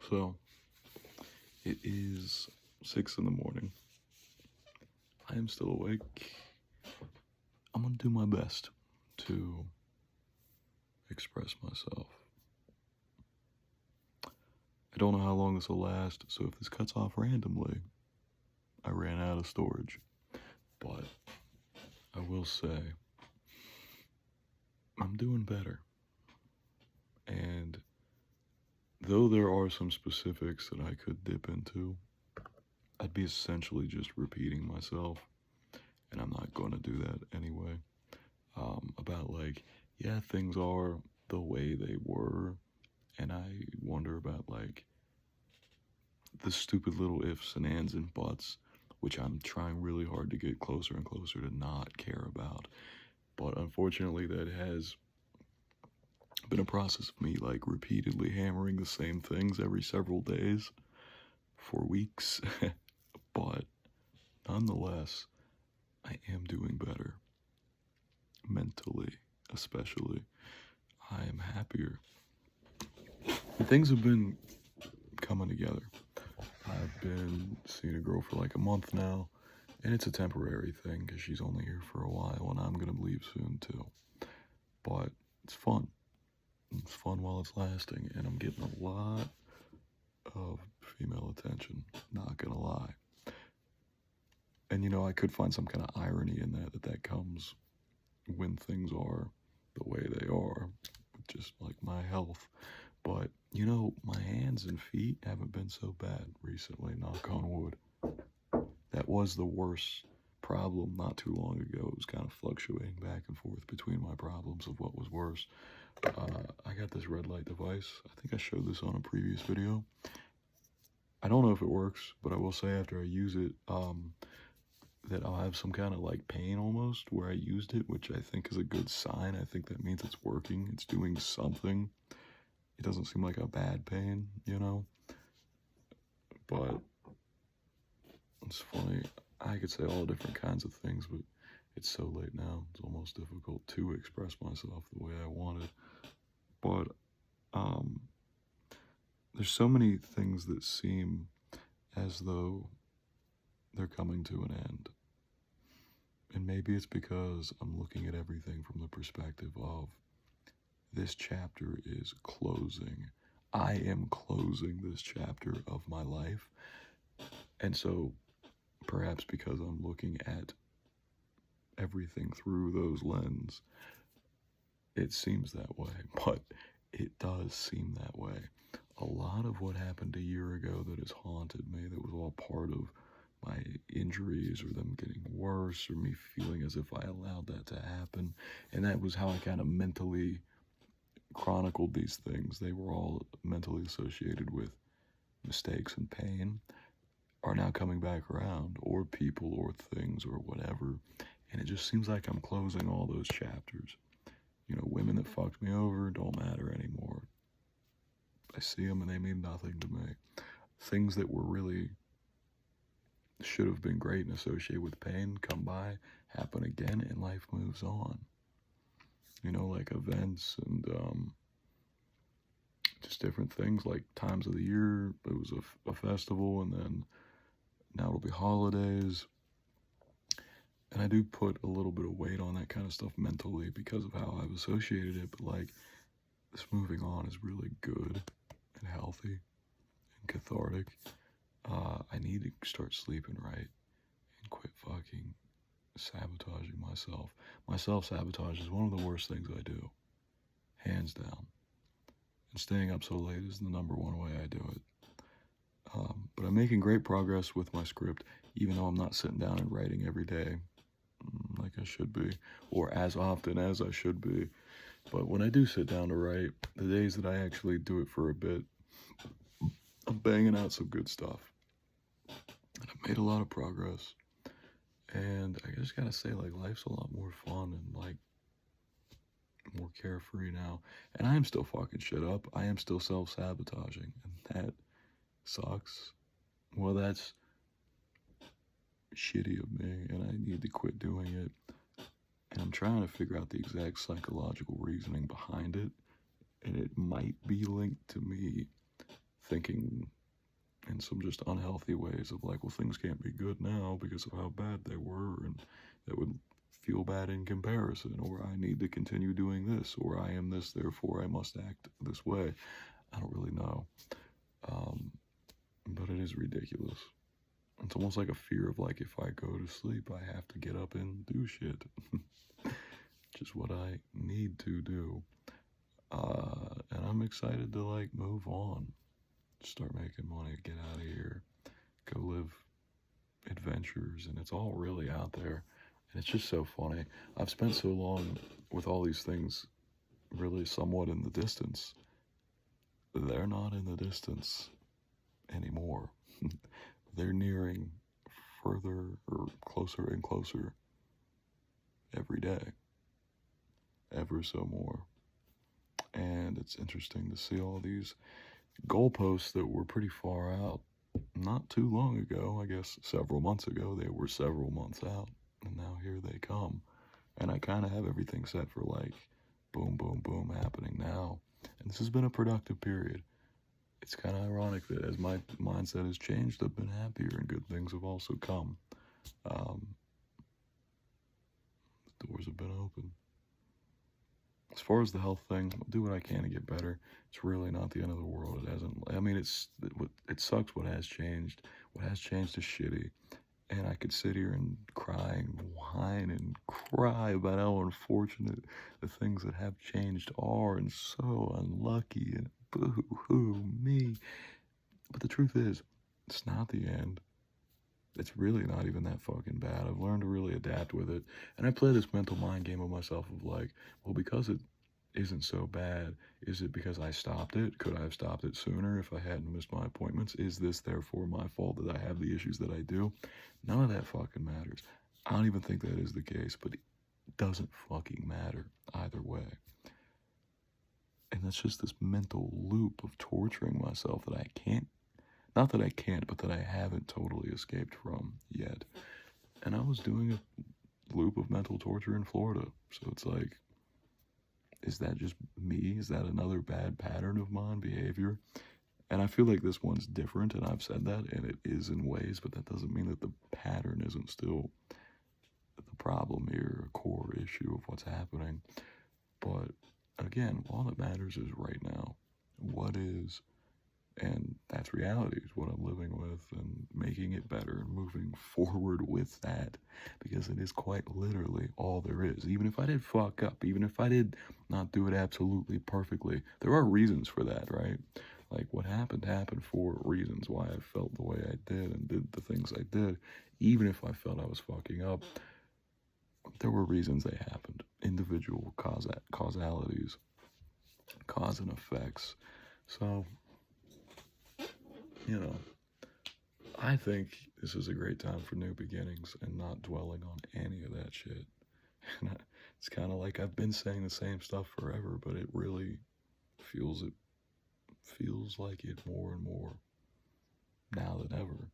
So, it is 6 in the morning. I am still awake. I'm gonna do my best to express myself. I don't know how long this will last, so if this cuts off randomly, I ran out of storage. But I will say, I'm doing better. And though there are some specifics that I could dip into, I'd be essentially just repeating myself, and I'm not going to do that anyway. About like, yeah, things are the way they were, and I wonder about like the stupid little ifs and ands and buts, which I'm trying really hard to get closer and closer to not care about. But unfortunately, that has been a process of me like repeatedly hammering the same things every several days for weeks. But nonetheless, I am doing better. Mentally, especially. I am happier. And things have been coming together. I've been seeing a girl for like a month now, and it's a temporary thing because she's only here for a while, and I'm gonna leave soon too. But it's fun. It's fun while it's lasting, and I'm getting a lot of female attention, not gonna lie. And you know, I could find some kind of irony in that comes when things are the way they are, just like my health. But you know, my hands and feet haven't been so bad recently, knock on wood. That was the worst problem not too long ago. It was kind of fluctuating back and forth between my problems of what was worse. I got this red light device. I think I showed this on a previous video. I don't know if it works, but I will say after I use it, that I'll have some kind of like pain almost where I used it, which I think is a good sign. I think that means it's working. It's doing something. It doesn't seem like a bad pain, you know? But it's funny. I could say all different kinds of things, but it's so late now. It's almost difficult to express myself the way I wanted. But there's so many things that seem as though they're coming to an end. And maybe it's because I'm looking at everything from the perspective of this chapter is closing. I am closing this chapter of my life. And so perhaps because I'm looking at everything through those lenses, it seems that way, but it does seem that way. A lot of what happened a year ago that has haunted me, that was all part of my injuries or them getting worse or me feeling as if I allowed that to happen. And that was how I kind of mentally chronicled these things. They were all mentally associated with mistakes and pain, are now coming back around, or people or things or whatever. And it just seems like I'm closing all those chapters. You know, women that fucked me over don't matter anymore. I see them and they mean nothing to me. Things that were really should have been great and associated with pain come by, happen again, and life moves on. You know, like events and just different things, like times of the year. It was a festival, and then now it'll be holidays. And I do put a little bit of weight on that kind of stuff mentally because of how I've associated it, but like, this moving on is really good and healthy and cathartic. I need to start sleeping right and quit fucking sabotaging myself. My self-sabotage is one of the worst things I do, hands down. And staying up so late is the number one way I do it. But I'm making great progress with my script, even though I'm not sitting down and writing every day like I should be, or as often as I should be. But when I do sit down to write, the days that I actually do it for a bit, I'm banging out some good stuff. And I've made a lot of progress. And I just gotta say, like, life's a lot more fun and, like, more carefree now. And I am still fucking shit up. I am still self-sabotaging. And that sucks. Well, that's shitty of me, and I need to quit doing it. And I'm trying to figure out the exact psychological reasoning behind it. And it might be linked to me thinking in some just unhealthy ways of like, well, things can't be good now because of how bad they were, and that would feel bad in comparison, or I need to continue doing this, or I am this, therefore I must act this way. I don't really know. But it is ridiculous. It's almost like a fear of like, if I go to sleep, I have to get up and do shit. Which is what I need to do. And I'm excited to like move on. Start making money, get out of here, go live adventures, and it's all really out there. And it's just so funny. I've spent so long with all these things really somewhat in the distance. They're not in the distance anymore. They're nearing further or closer and closer every day, ever so more. And it's interesting to see all these goalposts that were pretty far out not too long ago. I guess several months ago, they were several months out, and now here they come. And I kind of have everything set for like boom, boom, boom happening now. And this has been a productive period. It's kind of ironic that as my mindset has changed, I've been happier and good things have also come. Doors have been open. As far as the health thing, I'll do what I can to get better. It's really not the end of the world. It hasn't. I mean, it sucks what has changed. What has changed is shitty. And I could sit here and cry and whine and cry about how unfortunate the things that have changed are, and so unlucky, and boo-hoo me. But the truth is, it's not the end. It's really not even that fucking bad. I've learned to really adapt with it. And I play this mental mind game of myself of like, well, because it isn't so bad, is it because I stopped it? Could I have stopped it sooner if I hadn't missed my appointments? Is this therefore my fault that I have the issues that I do? None of that fucking matters. I don't even think that is the case, but it doesn't fucking matter either way. And that's just this mental loop of torturing myself that I can't, not that I can't, but that I haven't totally escaped from yet. And I was doing a loop of mental torture in Florida. So it's like, is that just me? Is that another bad pattern of mine behavior? And I feel like this one's different, and I've said that, and it is in ways, but that doesn't mean that the pattern isn't still the problem here, a core issue of what's happening. But again, all that matters is right now. What is, and that's reality, is what I'm living with, and making it better and moving forward with that, because it is quite literally all there is. Even if I did fuck up, even if I did not do it absolutely perfectly, there are reasons for that, right? Like, what happened for reasons why I felt the way I did and did the things I did. Even if I felt I was fucking up, there were reasons they happened. Individual causalities, cause and effects. So, you know, I think this is a great time for new beginnings and not dwelling on any of that shit. And it's kind of like I've been saying the same stuff forever, but it really feels like it more and more now than ever.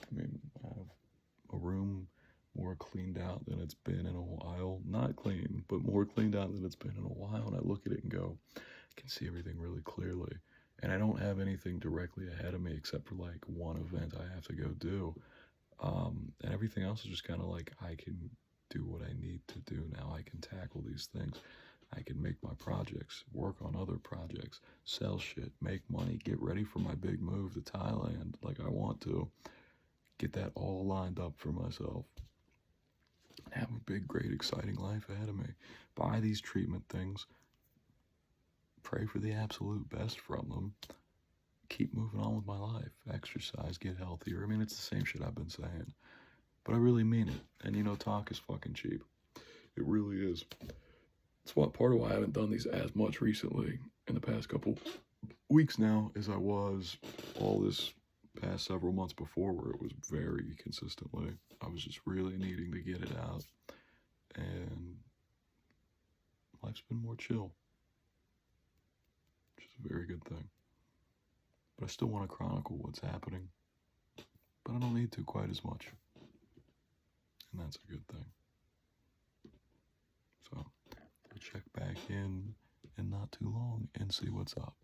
I mean, I have a room more cleaned out than it's been in a while. Not clean, but more cleaned out than it's been in a while. And I look at it and go, I can see everything really clearly. And I don't have anything directly ahead of me except for like one event I have to go do. And everything else is just kind of like, I can do what I need to do now. I can tackle these things. I can make my projects, work on other projects, sell shit, make money, get ready for my big move to Thailand like I want to. Get that all lined up for myself. Have a big, great, exciting life ahead of me. Buy these treatment things. Pray for the absolute best from them. Keep moving on with my life. Exercise, get healthier. I mean, it's the same shit I've been saying. But I really mean it. And you know, talk is fucking cheap. It really is. It's part of why I haven't done these as much recently in the past couple weeks now as I was all this past several months before, where it was very consistently. I was just really needing to get it out. And life's been more chill, which is a very good thing. But I still want to chronicle what's happening. But I don't need to quite as much. And that's a good thing. So, we'll check back in not too long and see what's up.